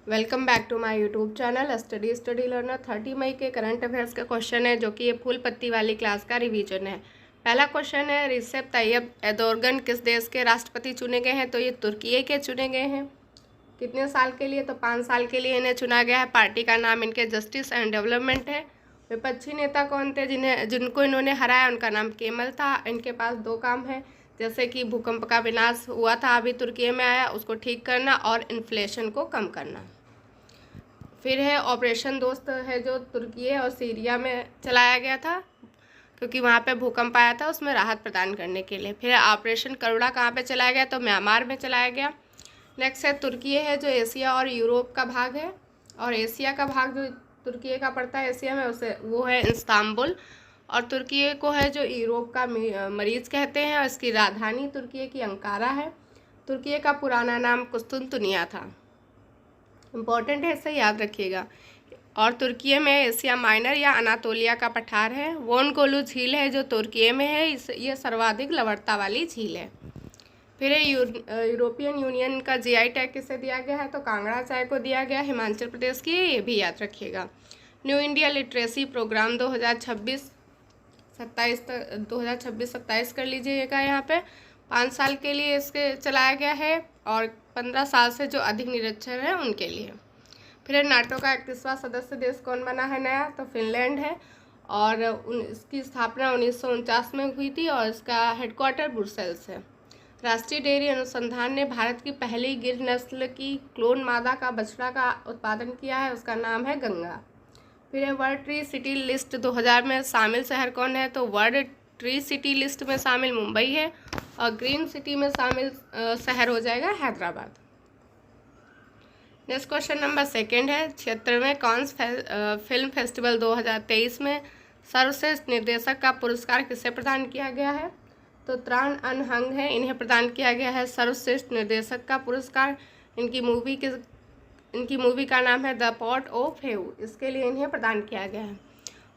Welcome back to my YouTube channel study learner. 30 मई के current affairs का question है, जो कि ये फूल पत्ती वाली क्लास का रिवीजन है। पहला क्वेश्चन है, रिसेप तैयब एर्दोगन किस देश के राष्ट्रपति चुने गए हैं? तो ये तुर्की के चुने गए हैं। कितने साल के लिए? तो 5 साल के लिए इन्हें चुना गया है। पार्टी का नाम इनके जस्टिस एंड डेवलपमेंट है। विपक्षी नेता कौन थे जिनको इन्होंने हराया? उनका नाम केमल था। इनके पास 2 काम है, जैसे कि भूकंप का विनाश हुआ था अभी तुर्की में आया, उसको ठीक करना और इन्फ्लेशन को कम करना। फिर है ऑपरेशन दोस्त है, जो तुर्की और सीरिया में चलाया गया था क्योंकि वहाँ पे भूकंप आया था, उसमें राहत प्रदान करने के लिए। फिर ऑपरेशन करुणा कहाँ पे चलाया गया? तो म्यांमार में चलाया गया। नेक्स्ट है तुर्की है, जो एशिया और यूरोप का भाग है, और एशिया का भाग जो तुर्की का पड़ता है एशिया में, उसे वो है इस्तांबुल। और तुर्की को है जो यूरोप का मरीज कहते हैं, और इसकी राजधानी तुर्की की अंकारा है। तुर्की का पुराना नाम कुस्तुनतुनिया था। इम्पॉर्टेंट है, इसे याद रखिएगा। और तुर्की में एशिया माइनर या अनातोलिया का पठार है। वोनगोलू झील है, जो तुर्की में है, ये सर्वाधिक लवणता वाली झील है। फिर यूरोपियन यूनियन का जीआई टैग किसे दिया गया है? तो कांगड़ा चाय को दिया गया, हिमाचल प्रदेश की, ये भी याद रखिएगा। न्यू इंडिया लिटरेसी प्रोग्राम 2026-27 कर लीजिएगा। यहाँ पे 5 साल के लिए इसके चलाया गया है, और 15 साल से जो अधिक निरक्षर हैं उनके लिए। फिर नाटो का 31वां सदस्य देश कौन बना है नया? तो फिनलैंड है, और इसकी स्थापना 1949 में हुई थी, और इसका हेडक्वार्टर ब्रुसेल्स है। राष्ट्रीय डेयरी अनुसंधान ने भारत की पहली गिर नस्ल की क्लोन मादा का बछड़ा का उत्पादन किया है, उसका नाम है गंगा। फिर वर्ल्ड ट्री सिटी लिस्ट 2000 में शामिल शहर कौन है? तो वर्ल्ड ट्री सिटी लिस्ट में शामिल मुंबई है, और ग्रीन सिटी में शामिल शहर हो जाएगा हैदराबाद। नेक्स्ट क्वेश्चन नंबर 2 है, 76वें कांस फिल्म फेस्टिवल 2023 में सर्वश्रेष्ठ निर्देशक का पुरस्कार किसे प्रदान किया गया है? तो त्रान अन हंग है, इन्हें प्रदान किया गया है सर्वश्रेष्ठ निर्देशक का पुरस्कार। इनकी मूवी का नाम है द पॉट ऑफ हेव, इसके लिए इन्हें प्रदान किया गया है।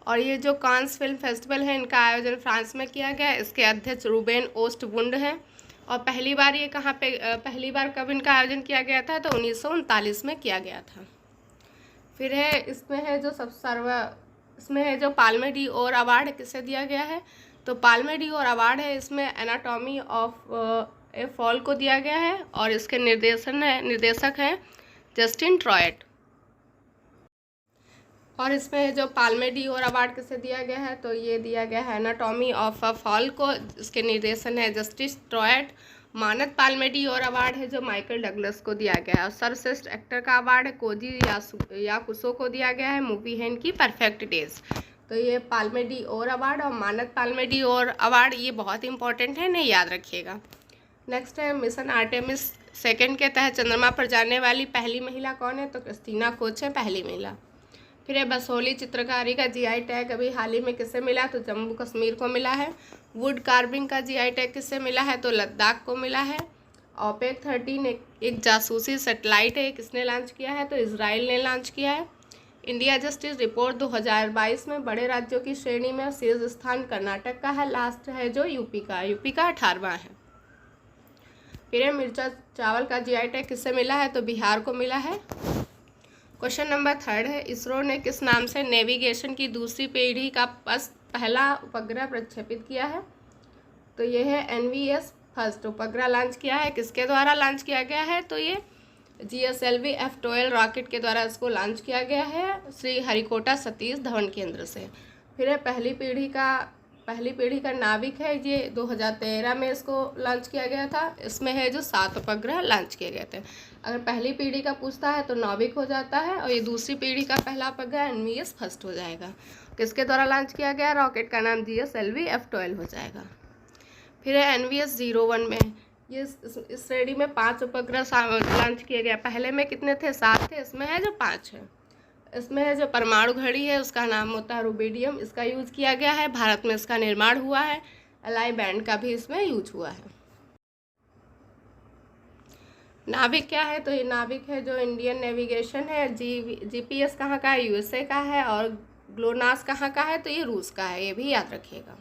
और ये जो कांस फिल्म फेस्टिवल है, इनका आयोजन फ्रांस में किया गया है। इसके अध्यक्ष रूबेन ओस्टबुंड हैं। और पहली बार ये पहली बार कब इनका आयोजन किया गया था? तो 1939 में किया गया था। फिर है इसमें है जो पाल्मे डी ओर अवार्ड किसे दिया गया है? तो पाल्मे डी ओर अवार्ड है, इसमें एनाटॉमी ऑफ ए फॉल को दिया गया है, और इसके निर्देशक हैं जस्टिन ट्रॉयट। और इसमें जो पाल्मे डी ओर अवार्ड किसे दिया गया है? तो ये दिया गया है एनाटॉमी ऑफ अ फॉल को, इसके निर्देशन है जस्टिन ट्रॉयट। मानद पाल्मे डी ओर अवार्ड है जो माइकल डगलस को दिया गया है। और सर्वश्रेष्ठ एक्टर का अवार्ड है कोजी याकुसो को दिया गया है, मूवी है इनकी परफेक्ट डेज। तो ये पाल्मे डी ओर अवार्ड और मानद पाल्मे डी ओर अवार्ड, ये बहुत इंपॉर्टेंट है, नहीं याद रखिएगा। नेक्स्ट है मिशन आर्टेमिस 2 के तहत चंद्रमा पर जाने वाली पहली महिला कौन है? तो क्रिस्टीना कोच है पहली महिला। फिर बसोली चित्रकारी का जीआई टैग अभी हाल ही में किससे मिला? तो जम्मू कश्मीर को मिला है। वुड कार्विंग का जीआई टैग किससे मिला है? तो लद्दाख को मिला है। ओपेक 13 एक जासूसी सैटेलाइट है, किसने लॉन्च किया है? तो इजराइल ने लॉन्च किया है। इंडिया जस्टिस रिपोर्ट 2022 में बड़े राज्यों की श्रेणी में शीर्ष स्थान कर्नाटक का है, लास्ट है जो यूपी का 18वां है। फिर मिर्चा चावल का जीआई टैग किससे मिला है? तो बिहार को मिला है। क्वेश्चन नंबर 3 है, इसरो ने किस नाम से नेविगेशन की दूसरी पीढ़ी का पहला उपग्रह प्रक्षेपित किया है? तो ये है NVS फर्स्ट उपग्रह लॉन्च किया है। किसके द्वारा लॉन्च किया गया है? तो ये GSLV F12 रॉकेट के द्वारा इसको लॉन्च किया गया है, श्री हरिकोटा सतीश धवन केंद्र से। फिर है पहली पीढ़ी का नाविक है, ये 2013 में इसको लॉन्च किया गया था। इसमें है जो 7 उपग्रह लॉन्च किए गए थे। अगर पहली पीढ़ी का पूछता है तो नाविक हो जाता है, और ये दूसरी पीढ़ी का पहला उपग्रह NVS फर्स्ट हो जाएगा। किसके द्वारा लॉन्च किया गया? रॉकेट का नाम GSLV F12 हो जाएगा। फिर है NVS 01 में, ये इस श्रेणी में 5 उपग्रह लॉन्च किए गए। पहले में कितने थे? 7 थे, इसमें है जो 5 है। इसमें है जो परमाणु घड़ी है, उसका नाम होता है रुबिडियम, इसका यूज किया गया है। भारत में इसका निर्माण हुआ है। एलाई बैंड का भी इसमें यूज हुआ है। नाविक क्या है? तो ये नाविक है जो इंडियन नेविगेशन है। GPS कहाँ का है? USA का है। और ग्लोनास कहाँ का है? तो ये रूस का है, ये भी याद रखिएगा।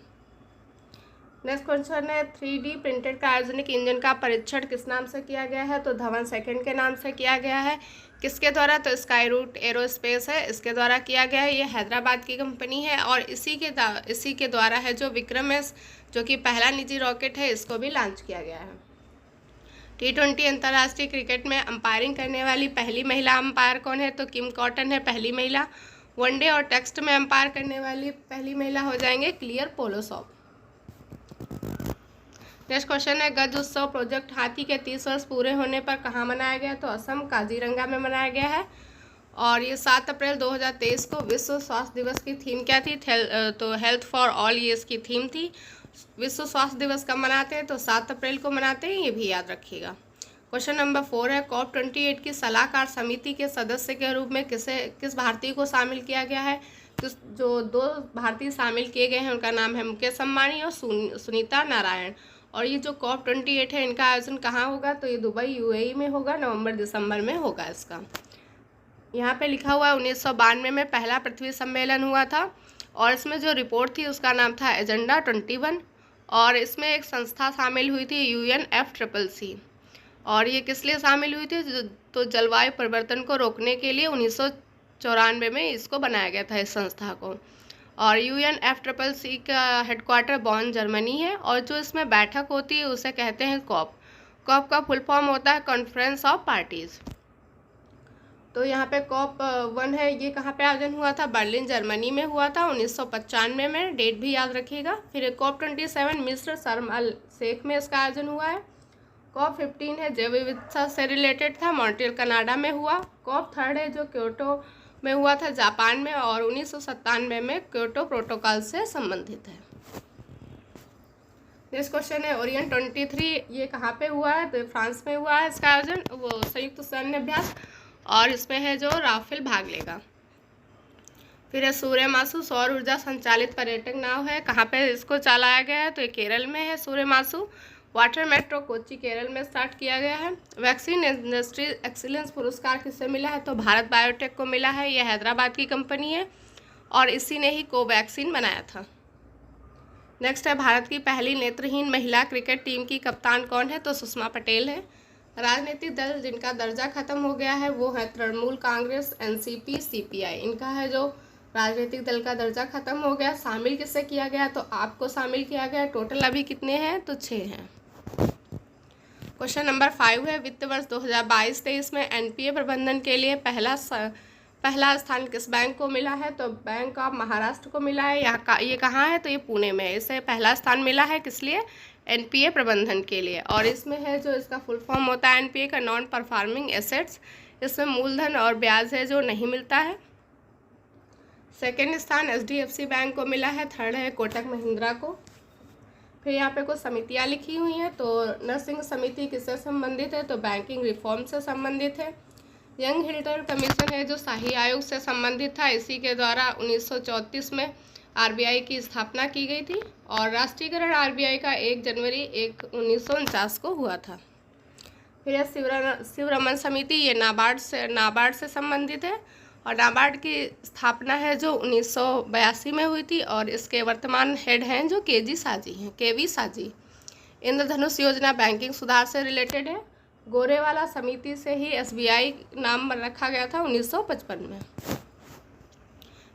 नेक्स्ट क्वेश्चन है 3D प्रिंटेड क्रायोजेनिक इंजन का परीक्षण किस नाम से किया गया है? तो धवन सेकंड के नाम से किया गया है। किसके द्वारा? तो स्काई रूट एरोस्पेस है, इसके द्वारा किया गया है। ये हैदराबाद की कंपनी है और इसी के द्वारा है जो विक्रम एस, जो कि पहला निजी रॉकेट है, इसको भी लॉन्च किया गया है। T20 अंतर्राष्ट्रीय क्रिकेट में अंपायरिंग करने वाली पहली महिला अंपायर कौन है? तो किम कॉटन है पहली महिला। वनडे और टेस्ट में अंपायर करने वाली पहली महिला हो जाएंगे क्लियर पोलोसॉफ। नेक्स्ट क्वेश्चन है गज उत्सव प्रोजेक्ट हाथी के 30 वर्ष पूरे होने पर कहाँ मनाया गया? तो असम काजीरंगा में मनाया गया है। और ये 7 अप्रैल 2023 को विश्व स्वास्थ्य दिवस की थीम क्या थी? तो हेल्थ फॉर ऑल, ये इसकी थीम थी। विश्व स्वास्थ्य दिवस कब मनाते हैं? तो 7 अप्रैल को मनाते हैं, ये भी याद रखिएगा। क्वेश्चन नंबर 4 है COP28 की सलाहकार समिति के सदस्य के रूप में किस भारतीय को शामिल किया गया है? तो जो 2 भारतीय शामिल किए गए हैं उनका नाम है मुकेश अंबानी और सुनीता नारायण। और ये जो COP28 है इनका आयोजन कहाँ होगा? तो ये दुबई UAE में होगा, नवंबर-दिसंबर में होगा इसका। यहाँ पे लिखा हुआ है 1992 में पहला पृथ्वी सम्मेलन हुआ था और इसमें जो रिपोर्ट थी उसका नाम था एजेंडा 21 और इसमें एक संस्था शामिल हुई थी UNFCCC। और ये किस लिए शामिल हुई थी? तो जलवायु परिवर्तन को रोकने के लिए 1994 में इसको बनाया गया था इस संस्था को। और UNFCCC का हेडक्वार्टर बॉन जर्मनी है और जो इसमें बैठक होती है उसे कहते हैं COP। COP का फुल फॉर्म होता है कॉन्फ्रेंस ऑफ पार्टीज़। तो यहाँ पे COP1 है, ये कहाँ पे आयोजन हुआ था? बर्लिन जर्मनी में हुआ था 1995 में, डेट भी याद रखिएगा। फिर COP27 मिस्र शर्म अल शेख में इसका आयोजन हुआ है। COP15 है जैव विविधता से रिलेटेड था, मॉन्ट्रियल कनाडा में हुआ। COP3 है जो क्योटो में हुआ था जापान में और 1997 में क्योटो प्रोटोकॉल से संबंधित है। नेक्स्ट क्वेश्चन है ओरियन 23, ये कहाँ पे हुआ है? तो फ्रांस में हुआ है इसका आयोजन, वो संयुक्त सैन्य अभ्यास, और इसमें है जो राफेल भाग लेगा। फिर है सूर्यमासु सौर ऊर्जा संचालित पर्यटक नाव है, कहाँ पे इसको चलाया गया है? तो ये केरल में है सूर्यमासु। वाटर मेट्रो कोच्चि केरल में स्टार्ट किया गया है। वैक्सीन इंडस्ट्री एक्सीलेंस पुरस्कार किससे मिला है? तो भारत बायोटेक को मिला है, यह हैदराबाद की कंपनी है और इसी ने ही कोवैक्सीन बनाया था। नेक्स्ट है भारत की पहली नेत्रहीन महिला क्रिकेट टीम की कप्तान कौन है? तो सुषमा पटेल है। राजनीतिक दल जिनका दर्जा खत्म हो गया है वो है तृणमूल कांग्रेस, NCP, CPI, इनका है जो राजनीतिक दल का दर्जा खत्म हो गया। शामिल किससे किया गया? तो आपको शामिल किया गया। टोटल अभी कितने हैं? तो 6 हैं। क्वेश्चन नंबर 5 है वित्त वर्ष 2022-23 में NPA प्रबंधन के लिए पहला स्थान किस बैंक को मिला है? तो बैंक ऑफ महाराष्ट्र को मिला है। ये कहाँ है? तो ये पुणे में है। इसे पहला स्थान मिला है किस लिए? NPA प्रबंधन के लिए। और इसमें है जो इसका फुल फॉर्म होता है NPA का नॉन परफॉर्मिंग एसेट्स, इसमें मूलधन और ब्याज है जो नहीं मिलता है। सेकेंड स्थान HDFC बैंक को मिला है। थर्ड है कोटक महिंद्रा को। फिर यहाँ पे कुछ समितियाँ लिखी हुई हैं। तो नरसिंह समिति किससे संबंधित है? तो बैंकिंग रिफॉर्म से संबंधित है। यंग हिल्टर कमीशन है जो शाही आयोग से संबंधित था, इसी के द्वारा 1934 में RBI की स्थापना की गई थी और राष्ट्रीयकरण RBI का 1 जनवरी 1949 को हुआ था। फिर शिवरमन समिति, ये नाबार्ड से संबंधित है और नाबार्ड की स्थापना है जो 1982 में हुई थी और इसके वर्तमान हेड हैं जो KV साजी। इंद्रधनुष योजना बैंकिंग सुधार से रिलेटेड है। गोरेवाला समिति से ही SBI नाम रखा गया था 1955 में।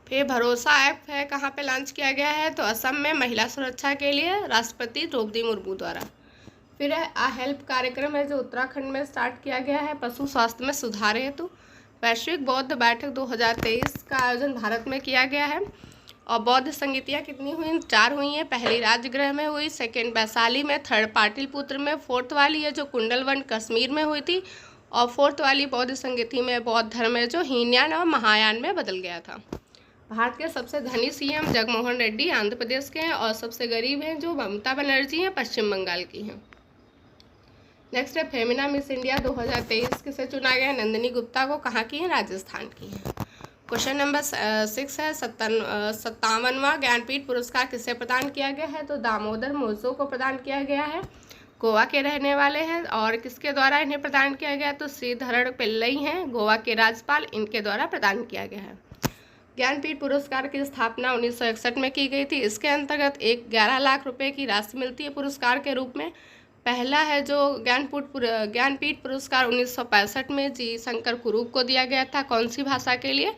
फिर भरोसा ऐप है, कहाँ पे लॉन्च किया गया है? तो असम में महिला सुरक्षा के लिए राष्ट्रपति द्रौपदी मुर्मू द्वारा। फिर है हेल्प कार्यक्रम है जो उत्तराखंड में स्टार्ट किया गया है पशु स्वास्थ्य में सुधार हेतु। वैश्विक बौद्ध बैठक 2023 का आयोजन भारत में किया गया है और बौद्ध संगीतियाँ कितनी हुई? 4 हुई हैं। पहली राजगृह में हुई, सेकेंड वैशाली में, थर्ड पाटिलपुत्र में, फोर्थ वाली है जो कुंडलवन कश्मीर में हुई थी और फोर्थ वाली बौद्ध संगीति में बौद्ध धर्म है जो हीनयान और महायान में बदल गया था। भारत के सबसे धनी CM जगनमोहन रेड्डी आंध्र प्रदेश के हैं और सबसे गरीब हैं जो ममता बनर्जी हैं पश्चिम बंगाल की हैं। नेक्स्ट है फेमिना मिस इंडिया 2023 किसे चुना गया? नंदिनी गुप्ता को। कहाँ की है? राजस्थान की है। क्वेश्चन नंबर 6 है 57वां ज्ञानपीठ पुरस्कार किसे प्रदान किया गया है? तो दामोदर मोजो को प्रदान किया गया है, गोवा के रहने वाले हैं। और किसके द्वारा इन्हें प्रदान किया गया? तो श्रीधरण पिल्लई हैं, गोवा के राज्यपाल, इनके द्वारा प्रदान किया गया है। ज्ञानपीठ पुरस्कार की स्थापना 1961 में की गई थी। इसके अंतर्गत 11 लाख रुपए की राशि मिलती है पुरस्कार के रूप में। पहला है जो ज्ञानपीठ पुरस्कार 1965 में जी शंकर कुरूप को दिया गया था। कौन सी भाषा के लिए?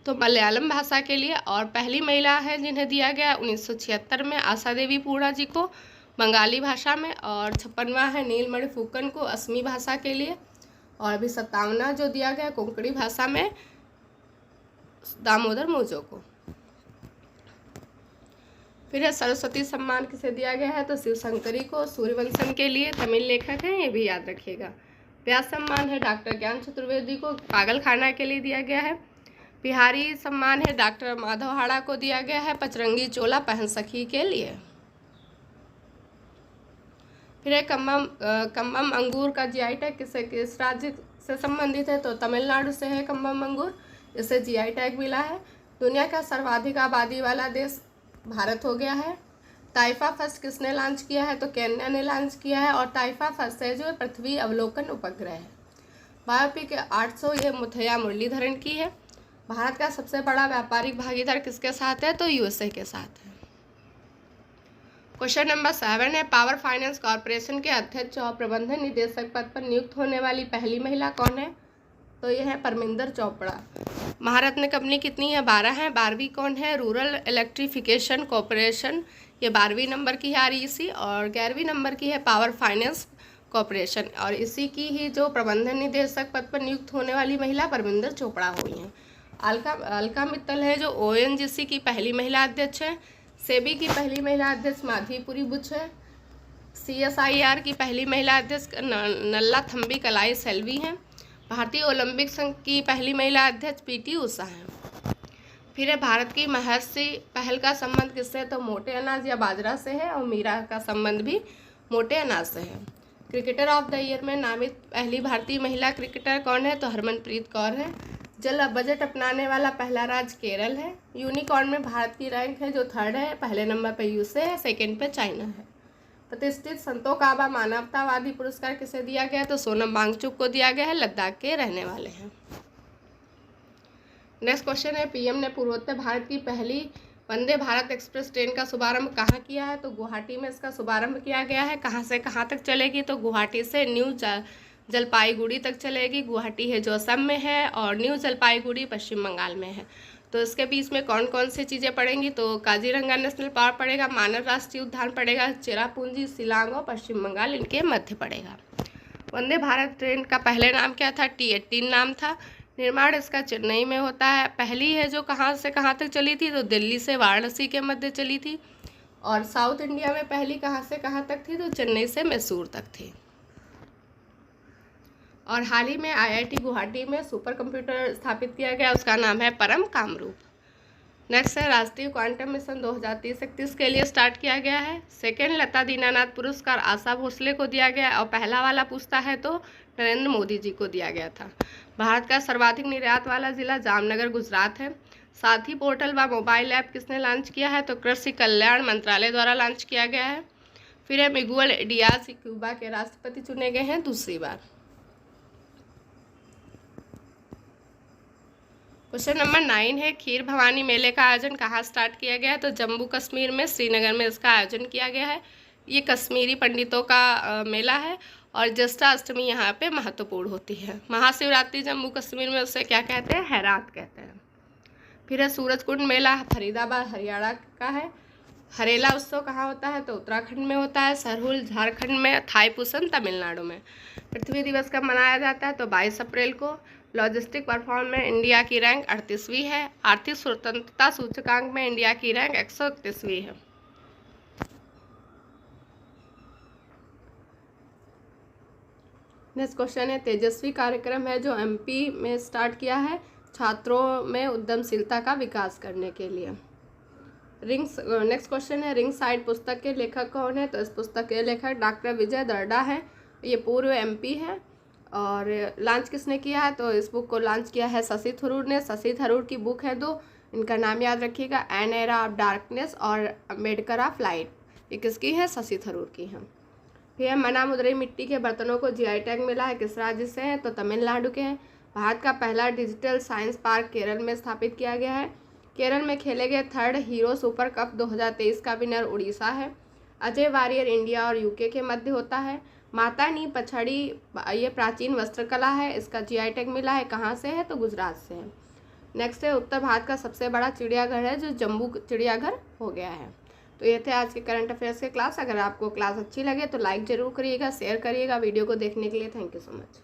तो मलयालम भाषा के लिए। और पहली महिला है जिन्हें दिया गया 1976 में आशा देवी पूर्णा जी को बंगाली भाषा में। और 56वां है नीलमणि फुकन को असमी भाषा के लिए। और अभी 57वां जो दिया गया कोंकणी भाषा में दामोदर मोजो को। फिर है सरस्वती सम्मान किसे दिया गया है? तो शिवशंकरी को सूर्यवंशम के लिए, तमिल लेखक हैं, ये भी याद रखिएगा। व्यास सम्मान है डॉक्टर ज्ञान चतुर्वेदी को पागलखाना के लिए दिया गया है। बिहारी सम्मान है डॉक्टर माधव हाड़ा को दिया गया है पचरंगी चोला पहन सखी के लिए। फिर है कम्बम अंगूर का जीआई टैग किस राज्य से संबंधित है? तो तमिलनाडु से है कम्बम अंगूर, इसे जीआई टैग मिला है। दुनिया का सर्वाधिक आबादी वाला देश भारत हो गया है। ताइफा फर्स्ट किसने लॉन्च किया है? तो केन्या ने लॉन्च किया है। और ताइफा फर्स्ट है जो पृथ्वी अवलोकन उपग्रह है। बायोपिक 800 ये मुथैया मुरलीधरन की है। भारत का सबसे बड़ा व्यापारिक भागीदार किसके साथ है? तो यूएसए के साथ है। क्वेश्चन नंबर 7 है पावर फाइनेंस कॉर्पोरेशन के अध्यक्ष और प्रबंधन निदेशक पद पर नियुक्त होने वाली पहली महिला कौन है? तो यह है परमिंदर चोपड़ा। महारत्न कंपनी कितनी है? 12 है। 12वीं कौन है? रूरल इलेक्ट्रिफिकेशन कॉरपोरेशन, ये 12वीं नंबर की है आरईसी। और 11वीं नंबर की है पावर फाइनेंस कॉरपोरेशन। और इसी की ही जो प्रबंधन निदेशक पद पर नियुक्त होने वाली महिला परमिंदर चोपड़ा हुई हैं। अलका मित्तल है जो ओएनजीसी की पहली महिला अध्यक्ष है। सेबी की पहली महिला अध्यक्ष माधवीपुरी बुच है। सीएसआईआर की पहली महिला अध्यक्ष नल्ला थम्बी कलाई सेल्वी हैं। भारतीय ओलंपिक संघ की पहली महिला अध्यक्ष पीटी उषा हैं। फिर है भारत की महर्षि पहल का संबंध किससे? तो मोटे अनाज या बाजरा से है। और मीरा का संबंध भी मोटे अनाज से है। क्रिकेटर ऑफ द ईयर में नामित पहली भारतीय महिला क्रिकेटर कौन है? तो हरमनप्रीत कौर है। जल बजट अपनाने वाला पहला राज्य केरल है। यूनिकॉर्न में भारत की रैंक है जो 3rd है। पहले नंबर पर यूएसए है, 2nd पे चाइना है। प्रतिष्ठित संतो काबा मानवतावादी पुरस्कार किसे दिया गया? तो सोनम वांगचुक को दिया गया है, लद्दाख के रहने वाले हैं। नेक्स्ट क्वेश्चन है पीएम ने पूर्वोत्तर भारत की पहली वंदे भारत एक्सप्रेस ट्रेन का शुभारंभ कहाँ किया है? तो गुवाहाटी में इसका शुभारंभ किया गया है। कहाँ से कहाँ तक चलेगी? तो गुवाहाटी से न्यू जलपाईगुड़ी तक चलेगी। गुवाहाटी है जो असम में है और न्यू जलपाईगुड़ी पश्चिम बंगाल में है। तो इसके बीच में कौन कौन सी चीज़ें पड़ेंगी? तो काजीरंगा नेशनल पार्क पड़ेगा, मानव राष्ट्रीय उद्यान पड़ेगा, चेरापूंजी, शिलांग और पश्चिम बंगाल इनके मध्य पड़ेगा। वंदे भारत ट्रेन का पहले नाम क्या था? T18 नाम था। निर्माण इसका चेन्नई में होता है। पहली है जो कहाँ से कहाँ तक चली थी? तो दिल्ली से वाराणसी के मध्य चली थी। और साउथ इंडिया में पहली कहाँ से कहाँ तक थी? तो चेन्नई से मैसूर तक थी। और हाल ही में आईआईटी गुवाहाटी में सुपर कंप्यूटर स्थापित किया गया, उसका नाम है परम कामरूप। नेक्स्ट है राष्ट्रीय क्वांटम मिशन 2030-31 के लिए स्टार्ट किया गया है। 2nd लता दीनानाथ पुरस्कार आशा भोसले को दिया गया और पहला वाला पूछता है तो नरेंद्र मोदी जी को दिया गया था। भारत का सर्वाधिक निर्यात वाला जिला जामनगर गुजरात है। साथी पोर्टल व मोबाइल ऐप किसने लॉन्च किया है? तो कृषि कल्याण मंत्रालय द्वारा लॉन्च किया गया है। फिर है मिगुएल डियाज क्यूबा के राष्ट्रपति चुने गए हैं दूसरी बार। क्वेश्चन नंबर 9 है खीर भवानी मेले का आयोजन कहाँ स्टार्ट किया गया है? तो जम्मू कश्मीर में श्रीनगर में इसका आयोजन किया गया है। ये कश्मीरी पंडितों का मेला है और जन्माष्टमी यहाँ पे महत्वपूर्ण होती है। महाशिवरात्रि जम्मू कश्मीर में उसे क्या कहते हैं? हैरात कहते हैं। फिर है सूरजकुंड मेला फरीदाबाद हरियाणा का है। हरेला उत्सव कहाँ होता है? तो उत्तराखंड में होता है। सरहुल झारखंड में, थाईपुसम तमिलनाडु में। पृथ्वी दिवस कब मनाया जाता है? तो 22 अप्रैल को। लॉजिस्टिक परफॉर्मेंस में इंडिया की रैंक 38वीं है। आर्थिक स्वतंत्रता सूचकांक में इंडिया की रैंक 131वीं है। नेक्स्ट क्वेश्चन है तेजस्वी कार्यक्रम है जो एमपी में स्टार्ट किया है छात्रों में उद्यमशीलता का विकास करने के लिए। नेक्स्ट क्वेश्चन है रिंग साइड पुस्तक के लेखक कौन है? तो इस पुस्तक के लेखक डॉक्टर विजय दर्डा है। ये पूर्व एमपी है। और लॉन्च किसने किया है? तो इस बुक को लॉन्च किया है शशि थरूर ने। शशि थरूर की बुक है 2, इनका नाम याद रखिएगा, एन एरा ऑफ डार्कनेस और अम्बेडकर ऑफ लाइट। ये किसकी है? शशि थरूर की है। फिर मना मुद्रई मिट्टी के बर्तनों को जीआई टैग मिला है, किस राज्य से है? तो तमिलनाडु के हैं। भारत का पहला डिजिटल साइंस पार्क केरल में स्थापित किया गया है। केरल में खेले गए थर्ड हीरो सुपर कप 2023 का विनर उड़ीसा है। अजय वारियर इंडिया और यूके के मध्य होता है। माता नी पछड़ी ये प्राचीन वस्त्रकला है, इसका जीआई टैग मिला है। कहाँ से है? तो गुजरात से है। नेक्स्ट है उत्तर भारत का सबसे बड़ा चिड़ियाघर है जो जम्बू चिड़ियाघर हो गया है। तो ये थे आज के करंट अफेयर्स के क्लास। अगर आपको क्लास अच्छी लगे तो लाइक ज़रूर करिएगा, शेयर करिएगा। वीडियो को देखने के लिए थैंक यू सो मच।